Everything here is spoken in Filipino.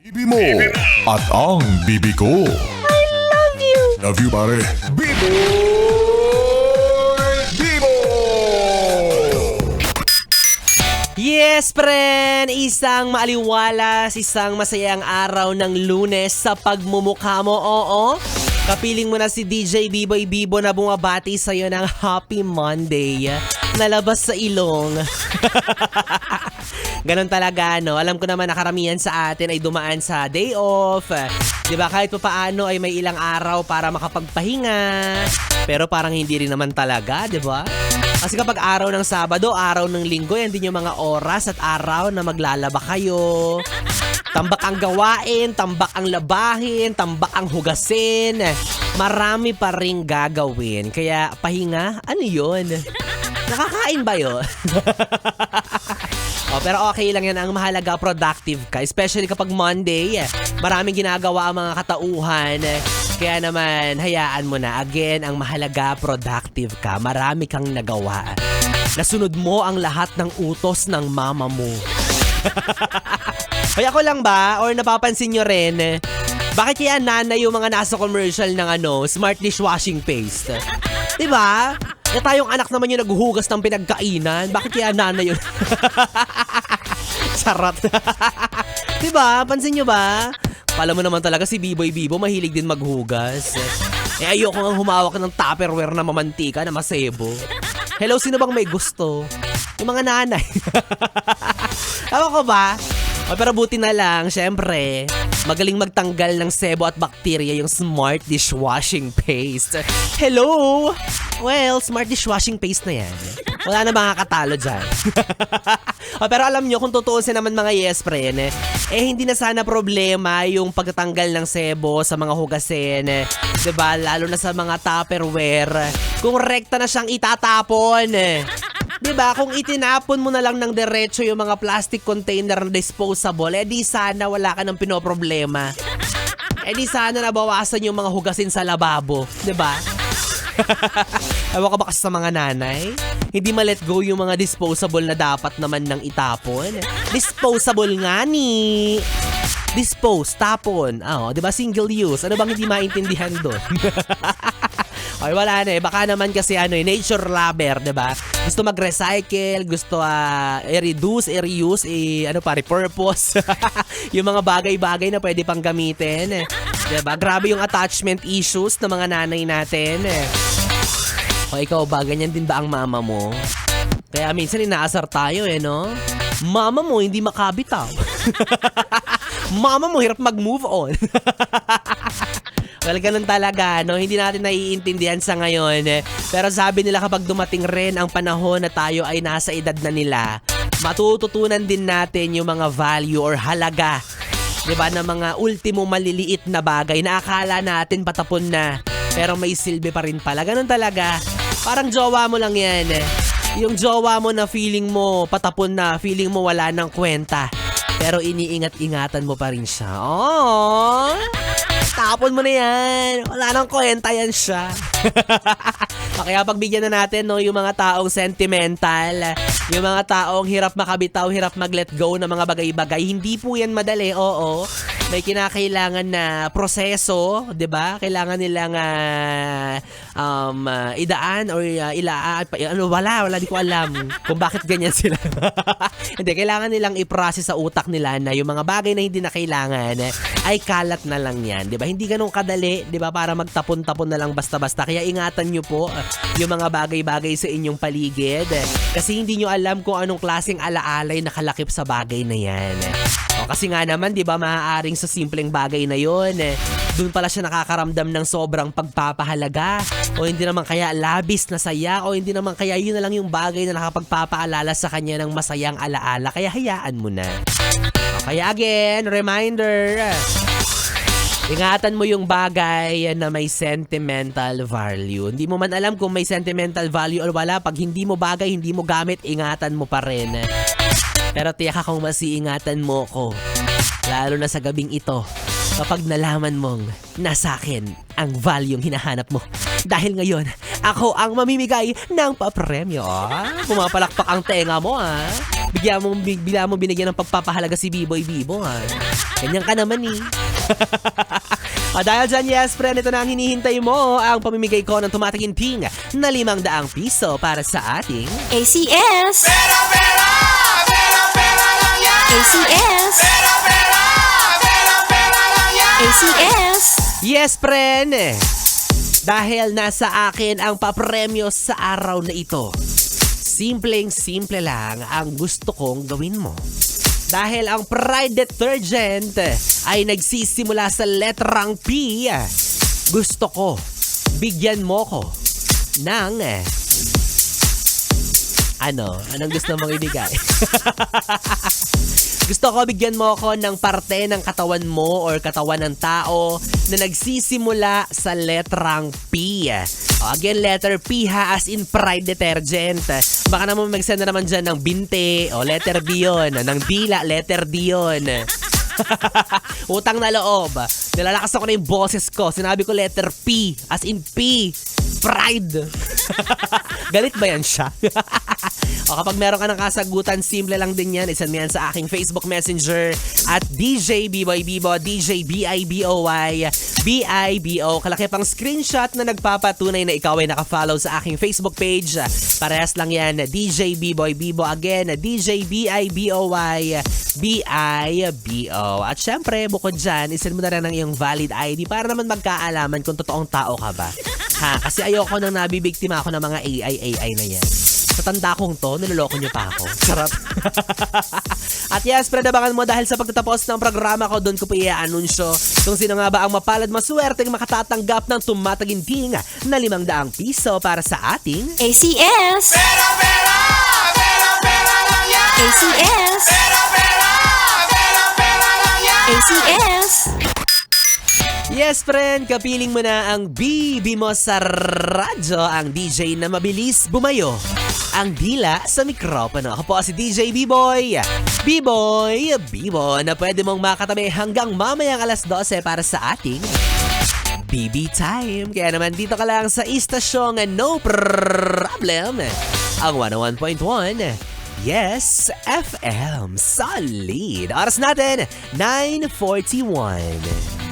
Bibi mo at ang bibi ko. Love you! Love you, pare. Bibo! Yes, friend! Isang maaliwalas, isang masayang araw ng Lunes sa pagmumukha mo, oo. Kapiling mo na si DJ Biboy Bibo na bumabati sa'yo ng Happy Monday. Nalabas sa ilong. Ganon talaga, no? Alam ko naman na karamihan sa atin ay dumaan sa day off. Diba, kahit pa paano ay may ilang araw para makapagpahinga. Pero parang hindi rin naman talaga, diba? Kasi kapag araw ng Sabado, araw ng Linggo, yan din yung mga oras at araw na maglalaba kayo. Tambak ang gawain, tambak ang labahin, tambak ang hugasin. Marami pa ring gagawin. Kaya pahinga, ano yun? Nakakain ba yun? Pero okay lang yan. Ang mahalaga, productive ka. Especially kapag Monday, maraming ginagawa ang mga katauhan. Kaya naman, hayaan mo na. Again, ang mahalaga, productive ka. Marami kang nagawa. Nasunod mo ang lahat ng utos ng mama mo. Kaya ako lang ba? Or napapansin nyo rin, bakit kaya nanay yung mga nasa commercial ng smart dishwashing paste? Diba? E tayong anak naman yung naghuhugas ng pinagkainan. Bakit kaya nanay yun? Charot. Diba? Pansin nyo ba? Pala mo naman talaga si Biboy Bibo mahilig din maghugas. Eh ayoko nga humawak ng Tupperware na mamantika na masebo. Hello, sino bang may gusto? Yung mga nanay. Tama ko ba? Pero buti na lang, syempre, magaling magtanggal ng sebo at bakterya yung smart dishwashing paste. Hello! Well, smart dishwashing paste na yan. Wala na makakatalo dyan. Pero alam nyo, kung tutuusin naman mga yes, friend, hindi na sana problema yung pagtatanggal ng sebo sa mga hugasin. Diba? Lalo na sa mga Tupperware. Kung rekta na siyang itatapon. Diba? Kung itinapon mo na lang ng diretso yung mga plastic container na disposable, di sana wala ka ng pinoproblema. Di sana nabawasan yung mga hugasin sa lababo. Diba? Ewan ka ba kasi sa mga nanay? Hindi ma-let go yung mga disposable na dapat naman nang itapon. Disposable nga ni. Dispose, tapon. Diba? Single use. Ano bang hindi maintindihan doon? Okay, wala na Baka naman kasi nature lover, 'di ba? Gusto mag-recycle, gusto i-reduce, i-reuse, repurpose. Yung mga bagay-bagay na pwede pang gamitin, 'di ba? Grabe yung attachment issues ng mga nanay natin. O ikaw ba, ganyan din ba ang mama mo? Kaya minsan inaasar tayo no? Mama mo hindi makabitaw. Mama mo hirap mag-move on. Well, ganun talaga, no? Hindi natin naiintindihan sa ngayon. Pero sabi nila kapag dumating rin ang panahon na tayo ay nasa edad na nila, matututunan din natin yung mga value or halaga, diba, na mga ultimo maliliit na bagay na akala natin patapon na, pero may silbi pa rin pala. Ganun talaga. Parang jowa mo lang yan. Yung jowa mo na feeling mo patapon na, feeling mo wala ng kwenta, pero iniingat-ingatan mo pa rin siya. Oh! Tapon mo na yan. Wala nang kwenta yan siya. Kaya pagbigyan na natin yung mga taong sentimental, yung mga taong hirap makabitaw, hirap mag-let go ng mga bagay-bagay. Hindi po yan madali, oo. May kinakailangan na proseso, 'di ba? Kailangan nilang idaan or wala di ko alam kung bakit ganyan sila. Hindi, kailangan nilang i-process sa utak nila na yung mga bagay na hindi na kailangan ay kalat na lang yan, 'di ba? Hindi ganun kadali, 'di ba? Para magtapon-tapon na lang basta-basta. Kaya ingatan niyo po yung mga bagay-bagay sa inyong paligid kasi hindi niyo alam kung anong klaseng alaalay nakalakip sa bagay na yan. Kasi nga naman, 'di ba, maaaring sa simpleng bagay na 'yon, doon pala siya nakakaramdam ng sobrang pagpapahalaga, o hindi naman kaya labis na saya, o hindi naman kaya yun na lang yung bagay na nakapagpapaalala sa kanya ng masayang alaala. Kaya hayaan mo na. Kaya again, reminder, ingatan mo yung bagay na may sentimental value. Hindi mo man alam kung may sentimental value o wala. Pag hindi mo bagay, hindi mo gamit, ingatan mo pa rin. Pero tiyak akong masiingatan mo ko, lalo na sa gabing ito, kapag nalaman mong nasa akin ang value yung hinahanap mo. Dahil ngayon, ako ang mamimigay ng papremyo. Pumapalakpak ang tenga mo, Bigla mo binigyan ng pagpapahalaga si Biboy Bibo, ha? Ganyan ka naman, eh. Dahil dyan, yes, friend, ito na ang hinihintay mo. Ang pamimigay ko ng tumataginting na 500 piso para sa ating ACS! ACS! ACS! Yes, friend! Dahil nasa akin ang papremyo sa araw na ito. Simpleng-simple lang ang gusto kong gawin mo. Dahil ang Pride Detergent ay nagsisimula sa letrang P, gusto ko, bigyan mo ko ng... Anong gusto mong ibigay? Gusto ko bigyan mo ako ng parte ng katawan mo or katawan ng tao na nagsisimula sa letrang P. Again, letter P ha, as in Pride Detergent. Baka naman mag-send na naman dyan ng binte, letter D yun. Ng dila, letter D yun. Utang na loob. Nilalakas ako na yung boses ko. Sinabi ko letter P, as in P. Pride. Galit ba yan siya? O kapag meron ka ng kasagutan, simple lang din yan. Isend mo yan sa aking Facebook Messenger at DJ Biboy Bibo, DJ BIBOY, BIBO. Kalaki pang screenshot na nagpapatunay na ikaw ay nakafollow sa aking Facebook page. Parehas lang yan, DJ Biboy Bibo. Again, DJ BIBOY, BIBO. At syempre, bukod dyan, isend mo na rin ang iyong valid ID para naman magkaalaman kung totoong tao ka ba. Ha, kasi ayoko nang nabibiktima ako ng mga AI na yan. Sa tanda kong to, niloloko niyo pa ako. Sarap. At yes, abangan mo dahil sa pagtatapos ng programa ko, doon ko pa i-anunsyo kung sino nga ba ang mapalad maswerteng makatatanggap ng tumataginting na 500 piso para sa ating ACS! ACS! ACS! Yes, friend, kapiling mo na ang bibi mo sa radyo, ang DJ na mabilis bumayo ang dila sa mikropono. Ako po si DJ B-Boy. B-Boy, Bibo, na pwede mong makatabi hanggang mamayang alas 12 para sa ating BB Time. Kaya naman dito ka lang sa istasyong No Problem, ang 101.1 Yes FM. Solid. Oras natin, 9:41.